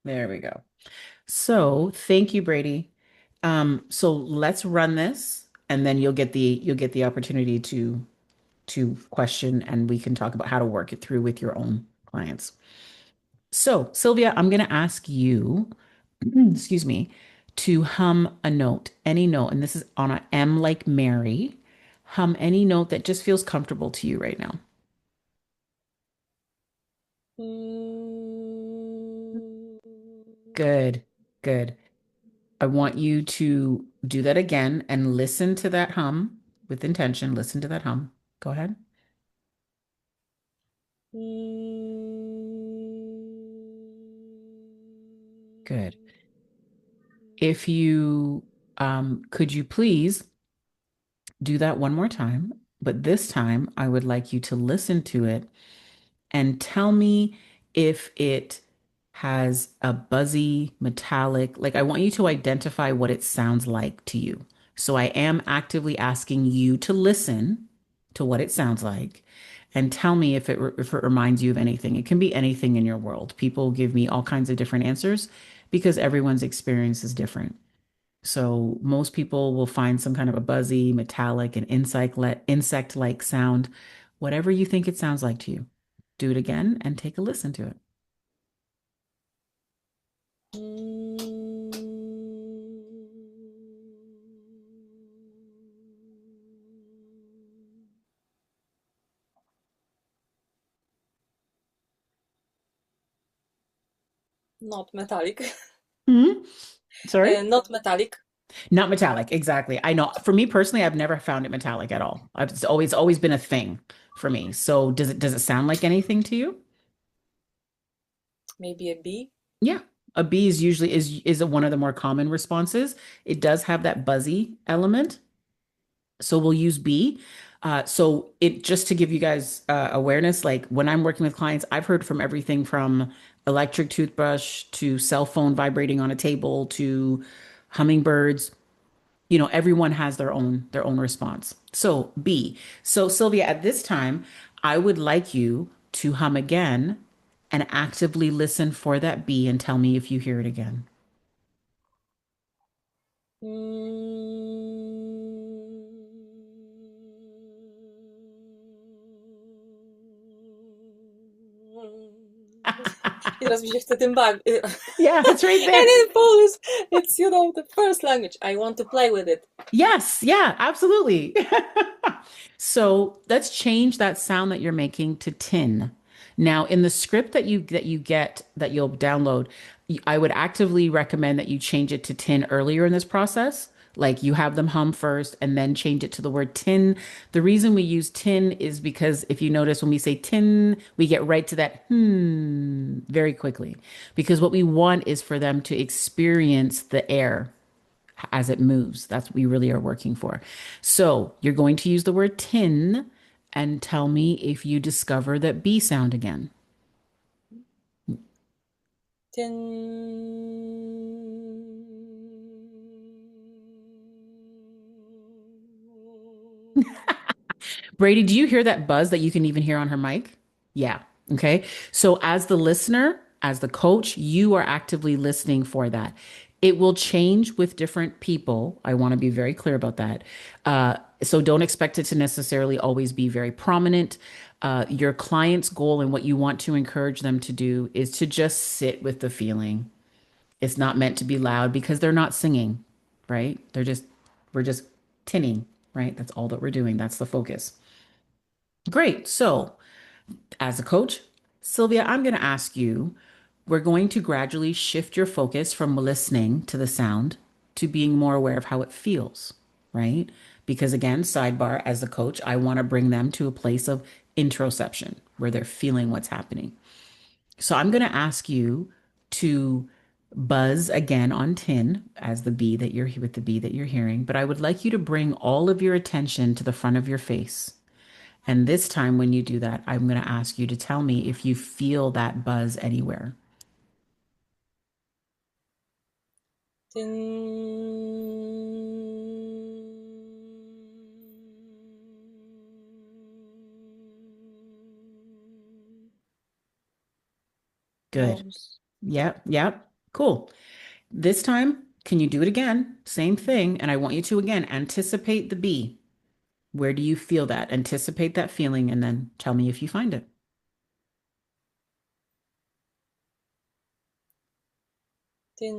There we go. So thank you, Brady. So let's run this, and then you'll get the opportunity to question, and we can talk about how to work it through with your own clients. So, Sylvia, I'm going to ask you, excuse me, to hum a note, any note, and this is on a M like Mary. Hum any note that just feels comfortable to you right now. Mm, Good, good. I want you to do that again and listen to that hum with intention. Listen to that hum. Go ahead. Good. If you could you please do that one more time, but this time I would like you to listen to it and tell me if it has a buzzy, metallic, like I want you to identify what it sounds like to you. So I am actively asking you to listen to what it sounds like and tell me if it reminds you of anything. It can be anything in your world. People give me all kinds of different answers because everyone's experience is different. So most people will find some kind of a buzzy, metallic, and insect-like sound, whatever you think it sounds like to you. Do it again and take a listen to it. not metallic. Hmm. Sorry? Not metallic. Not metallic, exactly. I know. For me personally, I've never found it metallic at all. It's always been a thing for me. So does it sound like anything to you? Maybe a bee. Yeah. A B is usually is one of the more common responses. It does have that buzzy element. So we'll use B. So it just to give you guys awareness, like when I'm working with clients, I've heard from everything from electric toothbrush to cell phone vibrating on a table to hummingbirds. Everyone has their own response. So B. So Sylvia, at this time, I would like you to hum again and actively listen for that B and tell me if you hear it again. I teraz mi się chce tym bawić. Yeah, it's right And there. in Polish, it's, the first language. I want to play with it. Yes, yeah, absolutely. So let's change that sound that you're making to tin. Now, in the script that you'll download, I would actively recommend that you change it to tin earlier in this process. Like you have them hum first and then change it to the word tin. The reason we use tin is because if you notice when we say tin, we get right to that very quickly. Because what we want is for them to experience the air as it moves. That's what we really are working for. So you're going to use the word tin and tell me if you discover that B sound again. Tin. Brady, do you hear that buzz that you can even hear on her mic? Yeah. Okay. So, as the listener, as the coach, you are actively listening for that. It will change with different people. I want to be very clear about that. So, don't expect it to necessarily always be very prominent. Your client's goal and what you want to encourage them to do is to just sit with the feeling. It's not meant to be loud because they're not singing, right? We're just tinning, right? That's all that we're doing. That's the focus. Great. So, as a coach, Sylvia, I'm going to ask you, we're going to gradually shift your focus from listening to the sound to being more aware of how it feels, right? Because again, sidebar, as a coach, I want to bring them to a place of introspection where they're feeling what's happening. So I'm going to ask you to buzz again on tin as the B that you're with the B that you're hearing, but I would like you to bring all of your attention to the front of your face. And this time, when you do that, I'm going to ask you to tell me if you feel that buzz anywhere. Tin. Good. Drums. Yep. Yep. Cool. This time, can you do it again? Same thing. And I want you to again anticipate the B. Where do you feel that? Anticipate that feeling and then tell me if you find it. Tin.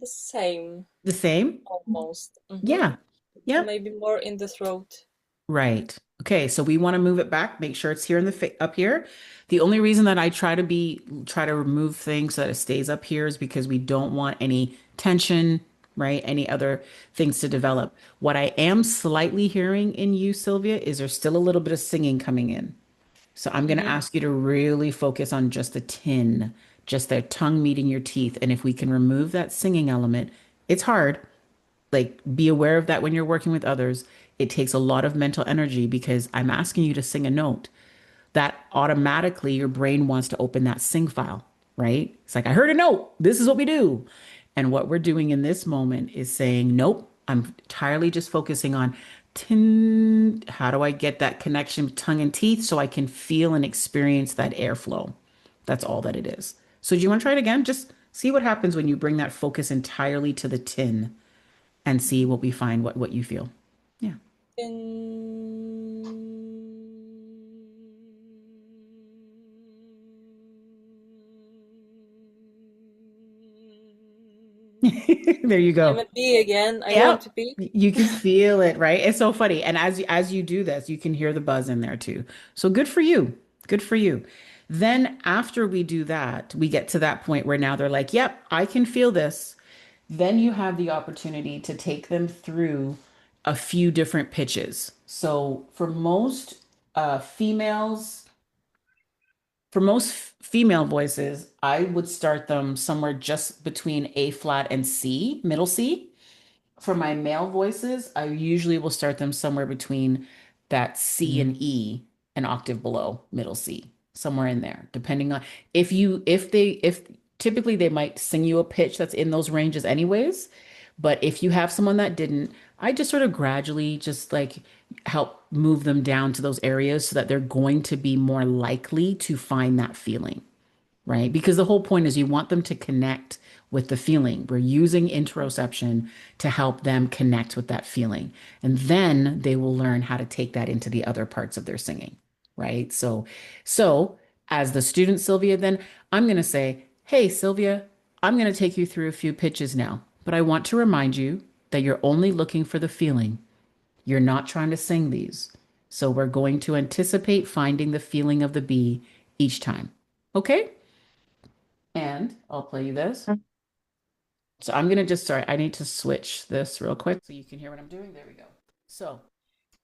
The same, The same? almost. Yeah. Yep. Maybe more in the throat. Right. Okay, so we want to move it back, make sure it's here in the up here. The only reason that I try to remove things so that it stays up here is because we don't want any tension, right? Any other things to develop. What I am slightly hearing in you, Sylvia, is there's still a little bit of singing coming in. So I'm going to Hmm. ask you to really focus on just the tin, just the tongue meeting your teeth. And if we can remove that singing element, it's hard, like be aware of that when you're working with others. It takes a lot of mental energy because I'm asking you to sing a note that automatically your brain wants to open that sing file, right? It's like, I heard a note. This is what we do. And what we're doing in this moment is saying, nope, I'm entirely just focusing on tin. How do I get that connection with tongue and teeth so I can feel and experience that airflow? That's all that it is. So, do you want to try it again? Just see what happens when you bring that focus entirely to the tin and see what we find, what you feel. Yeah. Tin. There you I'm go. at B again. I want Yep. to be. You can feel it, right? It's so funny. And as you do this, you can hear the buzz in there too. So good for you. Good for you. Then after we do that, we get to that point where now they're like, "Yep, I can feel this." Then you have the opportunity to take them through a few different pitches. So females, for most female voices, I would start them somewhere just between A flat and C, middle C. For my male voices, I usually will start them somewhere between that C and E, an octave below middle C, somewhere in there, depending on if typically they might sing you a pitch that's in those ranges anyways. But if you have someone that didn't, I just sort of gradually just like help move them down to those areas so that they're going to be more likely to find that feeling, right? Because the whole point is you want them to connect with the feeling. We're using interoception to help them connect with that feeling. And then they will learn how to take that into the other parts of their singing, right? So as the student, Sylvia, then I'm going to say, hey, Sylvia, I'm going to take you through a few pitches now, but I want to remind you that you're only looking for the feeling. You're not trying to sing these. So we're going to anticipate finding the feeling of the bee each time. Okay? And I'll play you this. So I'm gonna just sorry, I need to switch this real quick so you can hear what I'm doing. There we go. So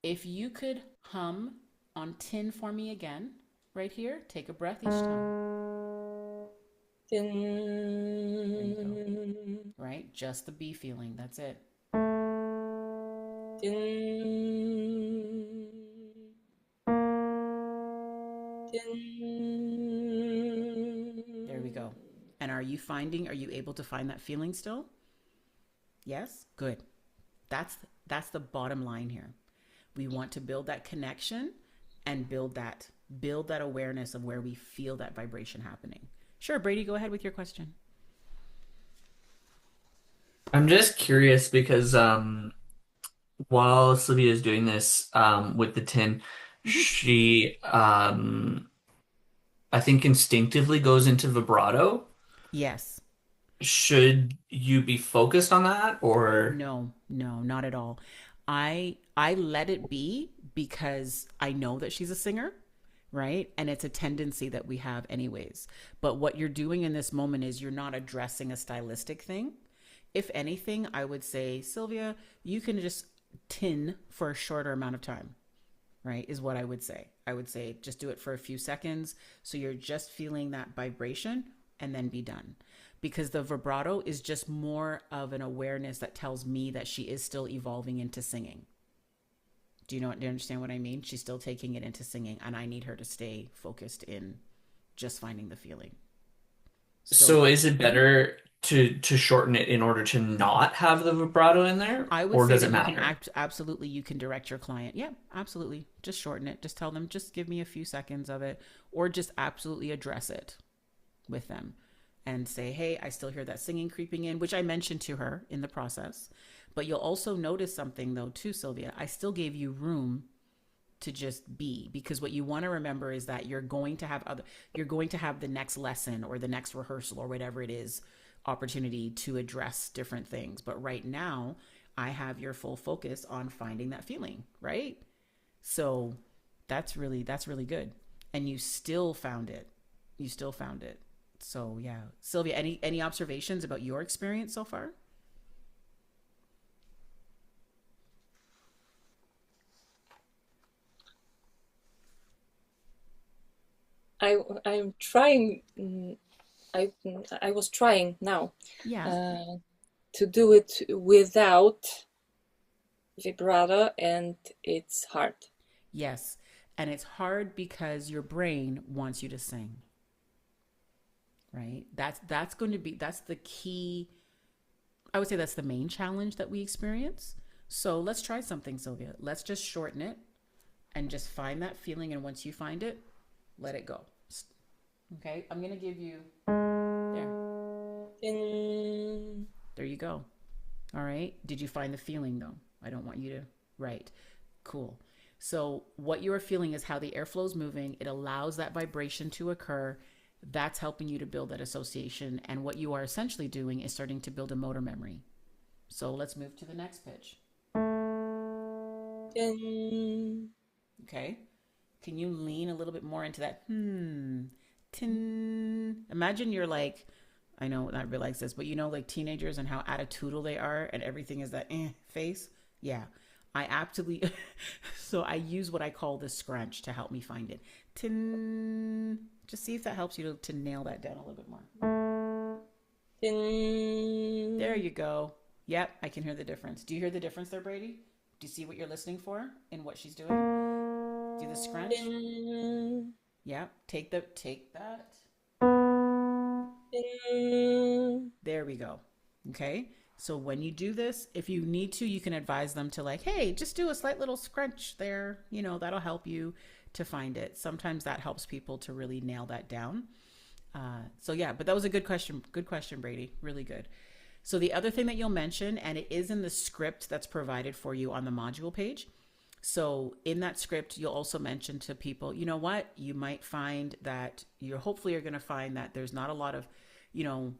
if you could hum on tin for me again, right here, take a breath each time. Tin. There you go. Right? Just the B feeling. That's it. Tin. There we go. Tin. And are you able to find that feeling still? Yes? Good. That's that's the bottom line here. We want to build that connection and build that awareness of where we feel that vibration happening. Sure, Brady, go ahead with your question. I'm just curious because while Sylvia is doing this with the tin, Mhm. she I think instinctively goes into vibrato. Yes. Should you be focused on that or No, no, not at all. I let it be because I know that she's a singer, right? And it's a tendency that we have anyways. But what you're doing in this moment is you're not addressing a stylistic thing. If anything, I would say, Sylvia, you can just tin for a shorter amount of time, right? Is what I would say. I would say just do it for a few seconds so you're just feeling that vibration and then be done. Because the vibrato is just more of an awareness that tells me that she is still evolving into singing. Do you understand what I mean? She's still taking it into singing, and I need her to stay focused in just finding the feeling. So, so is it mhm. better to shorten it in order to not have the vibrato in there, I would or say does it that you can matter? absolutely you can direct your client. Yeah, absolutely. Just shorten it. Just tell them just give me a few seconds of it or just absolutely address it with them and say, "Hey, I still hear that singing creeping in," which I mentioned to her in the process. But you'll also notice something though too, Sylvia. I still gave you room to just be, because what you want to remember is that you're going to have the next lesson or the next rehearsal or whatever it is opportunity to address different things, but right now I have your full focus on finding that feeling, right? So that's really good, and you still found it. So yeah, Sylvia, any observations about your experience so far? I'm trying. I I was trying now Yeah. uh, to do it without vibrato, and it's hard. Yes, and it's hard because your brain wants you to sing, right? That's the key. I would say that's the main challenge that we experience. So let's try something, Sylvia. Let's just shorten it and just find that feeling. And once you find it, let it go. Okay. I'm going to give you, there, In, there you go. All right. Did you find the feeling though? I don't want you to, right. Cool. So what you are feeling is how the airflow is moving. It allows that vibration to occur. That's helping you to build that association. And what you are essentially doing is starting to build a motor memory. So let's move to the next pitch. in, Okay. Can you lean a little bit more into that? Tin. Imagine you're like, I know not realize this, but you know, like teenagers and how attitudinal they are, and everything is that face. Yeah, I absolutely. So I use what I call the scrunch to help me find it. Tin. Just see if that helps you to nail that down a little bit more. There in, you go. Yep, I can hear the difference. Do you hear the difference there, Brady? Do you see what you're listening for in what she's doing? Do the scrunch. in, Yeah, take that. in. There we go. Okay. So when you do this, if you need to, you can advise them to like, hey, just do a slight little scrunch there. You know, that'll help you to find it. Sometimes that helps people to really nail that down. So yeah, but that was a good question. Good question, Brady. Really good. So the other thing that you'll mention, and it is in the script that's provided for you on the module page. So in that script, you'll also mention to people, you know what, you might find that you're hopefully are going to find that there's not a lot of, you know,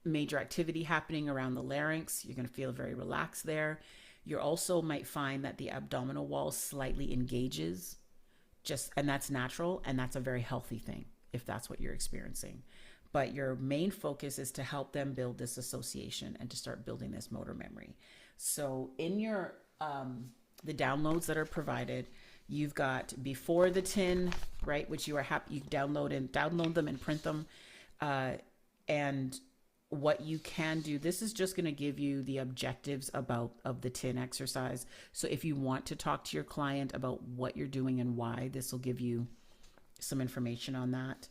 major activity happening around the larynx. You're going to feel very relaxed there. You also might find that the abdominal wall slightly engages, just, and that's natural, and that's a very healthy thing if that's what you're experiencing. But your main focus is to help them build this association and to start building this motor memory. So in your the downloads that are provided, you've got before the tin, right, which you are happy you download them and print them, uh, and what you can do, this is just going to give you the objectives about of the tin exercise. So if you want to talk to your client about what you're doing and why, this will give you some information on that.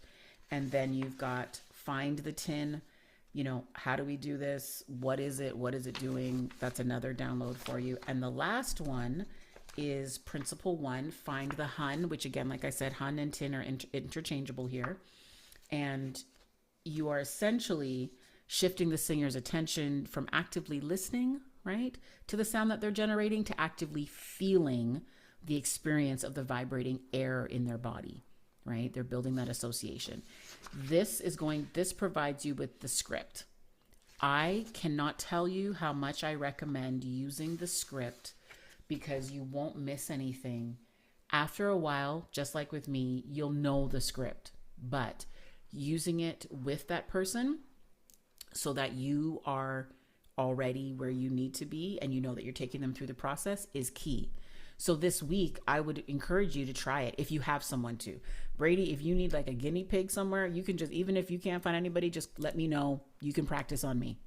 And then you've got find the tin. You know, how do we do this? What is it? What is it doing? That's another download for you. And the last one is principle one, find the hun, which again, like I said, hun and tin are interchangeable here. And you are essentially shifting the singer's attention from actively listening, right, to the sound that they're generating to actively feeling the experience of the vibrating air in their body, right? They're building that association. This provides you with the script. I cannot tell you how much I recommend using the script because you won't miss anything. After a while, just like with me, you'll know the script, but using it with that person so that you are already where you need to be and you know that you're taking them through the process is key. So this week, I would encourage you to try it if you have someone to. Brady, if you need like a guinea pig somewhere, you can just, even if you can't find anybody, just let me know. You can practice on me.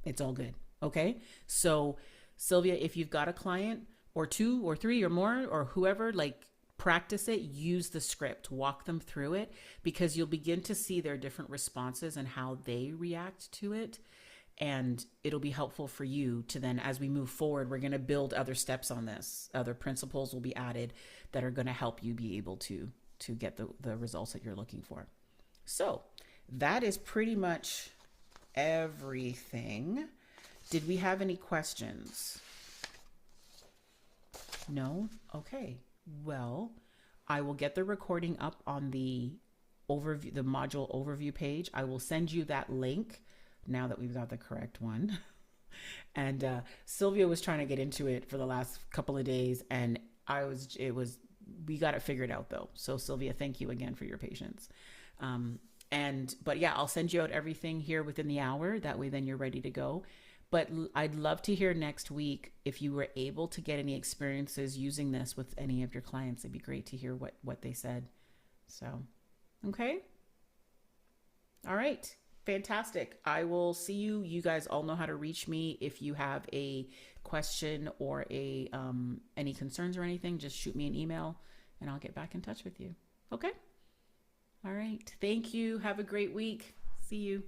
It's all good. Okay. So, Sylvia, if you've got a client or two or three or more or whoever, like practice it, use the script, walk them through it because you'll begin to see their different responses and how they react to it. And it'll be helpful for you to then, as we move forward, we're going to build other steps on this. Other principles will be added that are going to help you be able to get the results that you're looking for. So that is pretty much everything. Did we have any questions? No? Okay. Well, I will get the recording up on the overview, the module overview page. I will send you that link now that we've got the correct one. And Sylvia was trying to get into it for the last couple of days, and we got it figured out though. So Sylvia, thank you again for your patience. But yeah, I'll send you out everything here within the hour. That way, then you're ready to go. But I'd love to hear next week if you were able to get any experiences using this with any of your clients. It'd be great to hear what they said. So, okay. All right. Fantastic. I will see you. You guys all know how to reach me. If you have a question or any concerns or anything, just shoot me an email and I'll get back in touch with you. Okay. All right. Thank you. Have a great week. See you.